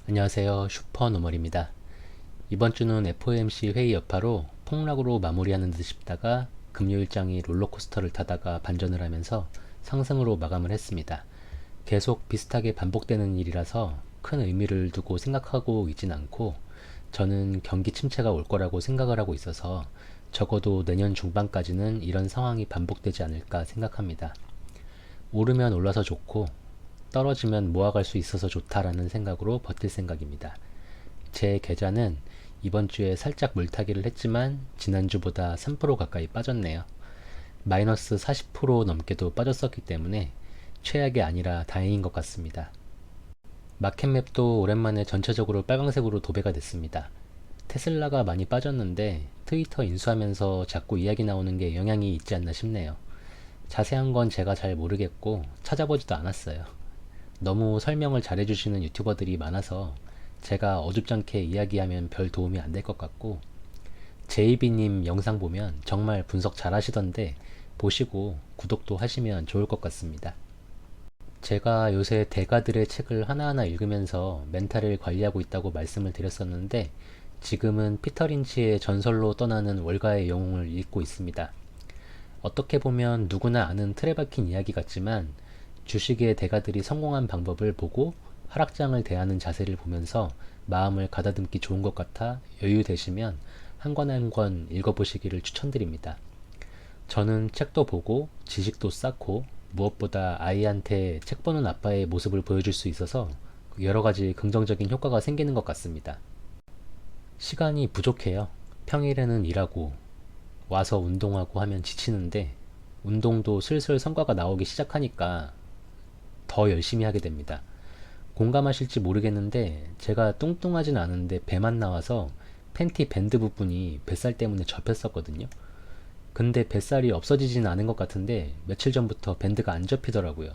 안녕하세요. 슈퍼노멀입니다. 이번 주는 FOMC 회의 여파로 폭락으로 마무리하는 듯 싶다가 금요일장이 롤러코스터를 타다가 반전을 하면서 상승으로 마감을 했습니다. 계속 비슷하게 반복되는 일이라서 큰 의미를 두고 생각하고 있진 않고 저는 경기 침체가 올 거라고 생각을 하고 있어서 적어도 내년 중반까지는 이런 상황이 반복되지 않을까 생각합니다. 오르면 올라서 좋고 떨어지면 모아갈 수 있어서 좋다라는 생각으로 버틸 생각입니다. 제 계좌는 이번 주에 살짝 물타기를 했지만 지난주보다 3% 가까이 빠졌네요. 마이너스 40% 넘게도 빠졌었기 때문에 최악이 아니라 다행인 것 같습니다. 마켓맵도 오랜만에 전체적으로 빨강색으로 도배가 됐습니다. 테슬라가 많이 빠졌는데 트위터 인수하면서 자꾸 이야기 나오는 게 영향이 있지 않나 싶네요. 자세한 건 제가 잘 모르겠고 찾아보지도 않았어요. 너무 설명을 잘해주시는 유튜버들이 많아서 제가 어줍잖게 이야기하면 별 도움이 안 될 것 같고 제이비님 영상 보면 정말 분석 잘하시던데 보시고 구독도 하시면 좋을 것 같습니다. 제가 요새 대가들의 책을 하나하나 읽으면서 멘탈을 관리하고 있다고 말씀을 드렸었는데 지금은 피터 린치의 전설로 떠나는 월가의 영웅을 읽고 있습니다. 어떻게 보면 누구나 아는 틀에 박힌 이야기 같지만 주식의 대가들이 성공한 방법을 보고 하락장을 대하는 자세를 보면서 마음을 가다듬기 좋은 것 같아 여유 되시면 한 권 한 권 읽어보시기를 추천드립니다. 저는 책도 보고 지식도 쌓고 무엇보다 아이한테 책 보는 아빠의 모습을 보여줄 수 있어서 여러 가지 긍정적인 효과가 생기는 것 같습니다. 시간이 부족해요. 평일에는 일하고 와서 운동하고 하면 지치는데 운동도 슬슬 성과가 나오기 시작하니까 더 열심히 하게 됩니다. 공감하실지 모르겠는데 제가 뚱뚱하진 않은데 배만 나와서 팬티 밴드 부분이 뱃살 때문에 접혔었거든요. 근데 뱃살이 없어지진 않은 것 같은데 며칠 전부터 밴드가 안 접히더라고요.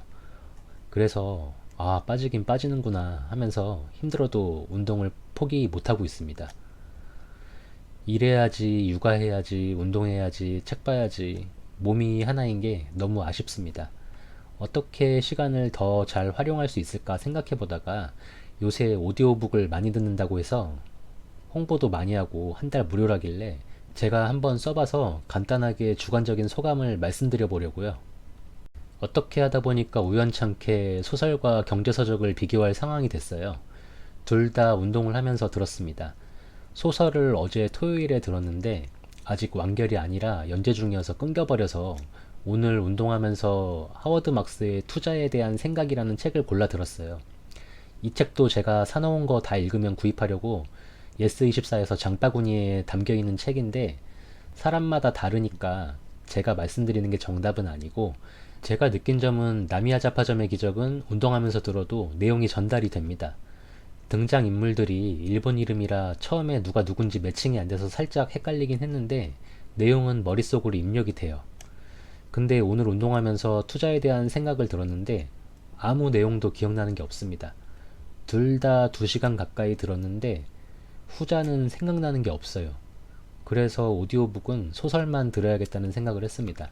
그래서 아, 빠지긴 빠지는구나 하면서 힘들어도 운동을 포기 못하고 있습니다. 일해야지, 육아해야지, 운동해야지, 책 봐야지 몸이 하나인 게 너무 아쉽습니다. 어떻게 시간을 더 잘 활용할 수 있을까 생각해 보다가 요새 오디오북을 많이 듣는다고 해서 홍보도 많이 하고 한 달 무료라길래 제가 한번 써봐서 간단하게 주관적인 소감을 말씀드려 보려고요. 어떻게 하다 보니까 우연찮게 소설과 경제서적을 비교할 상황이 됐어요. 둘 다 운동을 하면서 들었습니다. 소설을 어제 토요일에 들었는데 아직 완결이 아니라 연재 중이어서 끊겨버려서 오늘 운동하면서 하워드 막스의 투자에 대한 생각이라는 책을 골라 들었어요. 이 책도 제가 사놓은 거 다 읽으면 구입하려고 예스24에서 장바구니에 담겨있는 책인데 사람마다 다르니까 제가 말씀드리는 게 정답은 아니고 제가 느낀 점은 나미야 자파점의 기적은 운동하면서 들어도 내용이 전달이 됩니다. 등장인물들이 일본 이름이라 처음에 누가 누군지 매칭이 안 돼서 살짝 헷갈리긴 했는데 내용은 머릿속으로 입력이 돼요. 근데 오늘 운동하면서 투자에 대한 생각을 들었는데 아무 내용도 기억나는 게 없습니다. 둘 다 2시간 가까이 들었는데 후자는 생각나는 게 없어요. 그래서 오디오북은 소설만 들어야겠다는 생각을 했습니다.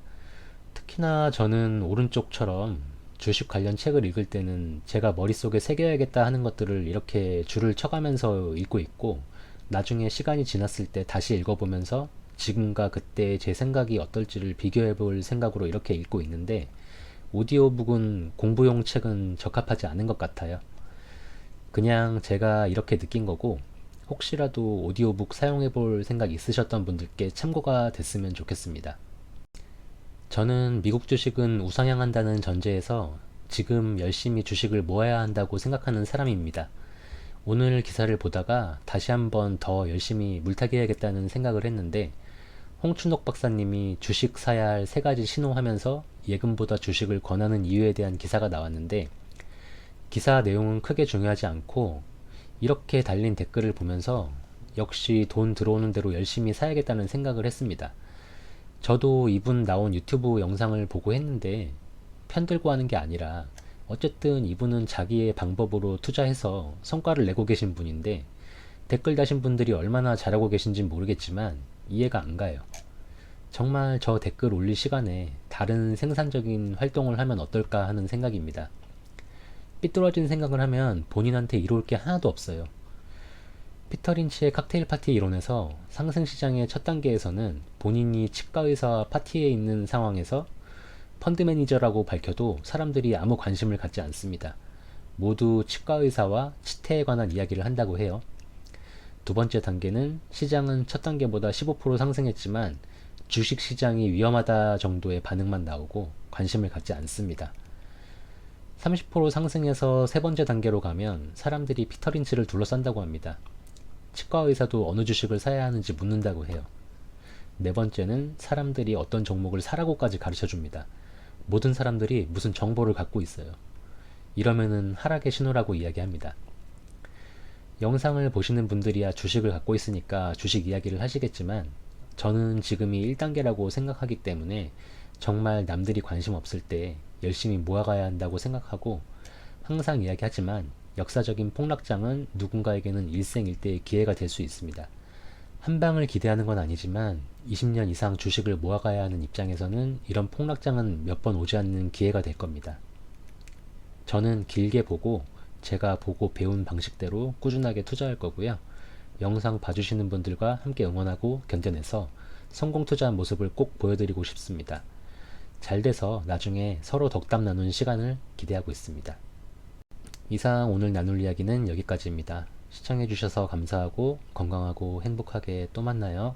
특히나 저는 오른쪽처럼 주식 관련 책을 읽을 때는 제가 머릿속에 새겨야겠다 하는 것들을 이렇게 줄을 쳐가면서 읽고 있고 나중에 시간이 지났을 때 다시 읽어보면서 지금과 그때 제 생각이 어떨지를 비교해 볼 생각으로 이렇게 읽고 있는데 오디오북은 공부용 책은 적합하지 않은 것 같아요. 그냥 제가 이렇게 느낀 거고 혹시라도 오디오북 사용해 볼 생각 있으셨던 분들께 참고가 됐으면 좋겠습니다. 저는 미국 주식은 우상향한다는 전제에서 지금 열심히 주식을 모아야 한다고 생각하는 사람입니다. 오늘 기사를 보다가 다시 한번 더 열심히 물타기 해야겠다는 생각을 했는데 홍춘옥 박사님이 주식 사야 할 3가지 신호하면서 예금보다 주식을 권하는 이유에 대한 기사가 나왔는데 기사 내용은 크게 중요하지 않고 이렇게 달린 댓글을 보면서 역시 돈 들어오는 대로 열심히 사야겠다는 생각을 했습니다. 저도 이분 나온 유튜브 영상을 보고 했는데 편들고 하는 게 아니라 어쨌든 이분은 자기의 방법으로 투자해서 성과를 내고 계신 분인데 댓글 다신 분들이 얼마나 잘하고 계신지 모르겠지만 이해가 안 가요. 정말 저 댓글 올릴 시간에 다른 생산적인 활동을 하면 어떨까 하는 생각입니다. 삐뚤어진 생각을 하면 본인한테 이로울 게 하나도 없어요. 피터 린치의 칵테일 파티 이론에서 상승시장의 첫 단계에서는 본인이 치과 의사와 파티에 있는 상황에서 펀드 매니저라고 밝혀도 사람들이 아무 관심을 갖지 않습니다. 모두 치과 의사와 치태에 관한 이야기를 한다고 해요. 두 번째 단계는 시장은 첫 단계보다 15% 상승했지만 주식 시장이 위험하다 정도의 반응만 나오고 관심을 갖지 않습니다. 30% 상승해서 세 번째 단계로 가면 사람들이 피터 린치를 둘러싼다고 합니다. 치과 의사도 어느 주식을 사야 하는지 묻는다고 해요. 네 번째는 사람들이 어떤 종목을 사라고까지 가르쳐 줍니다. 모든 사람들이 무슨 정보를 갖고 있어요. 이러면은 하락의 신호라고 이야기합니다. 영상을 보시는 분들이야 주식을 갖고 있으니까 주식 이야기를 하시겠지만 저는 지금이 1단계라고 생각하기 때문에 정말 남들이 관심 없을 때 열심히 모아가야 한다고 생각하고 항상 이야기하지만 역사적인 폭락장은 누군가에게는 일생일대의 기회가 될 수 있습니다. 한 방을 기대하는 건 아니지만 20년 이상 주식을 모아가야 하는 입장에서는 이런 폭락장은 몇 번 오지 않는 기회가 될 겁니다. 저는 길게 보고 제가 보고 배운 방식대로 꾸준하게 투자할 거고요. 영상 봐주시는 분들과 함께 응원하고 견뎌내서 성공 투자한 모습을 꼭 보여드리고 싶습니다. 잘 돼서 나중에 서로 덕담 나누는 시간을 기대하고 있습니다. 이상 오늘 나눌 이야기는 여기까지입니다. 시청해주셔서 감사하고 건강하고 행복하게 또 만나요.